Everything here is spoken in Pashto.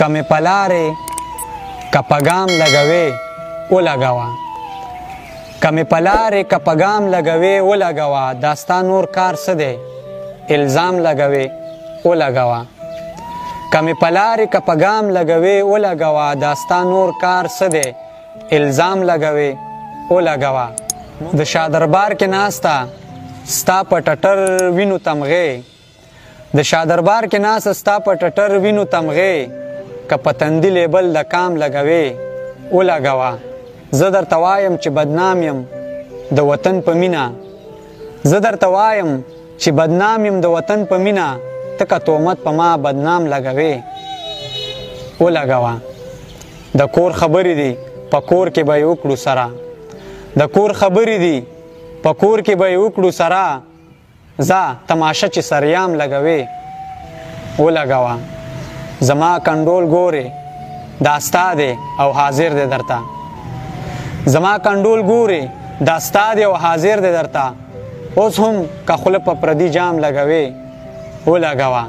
کمې په لارې که په ګام لګوې ولګوه کمې په لارې که په ګام لګوې ولګوه دا ستا نور کار څه دی الزام لګوې ولګوه کمې په لارې که په ګام لګوې ولګوه دا ستا نور کار څه دی الزام لګوې ولګوه د شاه دربار کې ناسته ستا په ټټر وینو تمغې د شاه دربار کې ناسته ستا په ټټر وینو تمغې که په تندي لیبل د کام لګوې ولګوه زه درته وایم چې بدنام یم د وطن په مینه زه درته وایم چې بدنام یم د وطن په مینه ته که تهمت په ما بدنام لګوې ولګوه د کور خبرې دي په کور کې به یې وکړو سره د کور خبرې دي په کور کې به یې وکړو سره ځه تماشه چې سریام لګوې ولګوه زما کنډول ګورې دا ستا دی او حاضر دی درته زما کنډول ګورې دا ستا دی او حاضر دی درته اوس هم که خوله په پردي جام لګوې ولګوه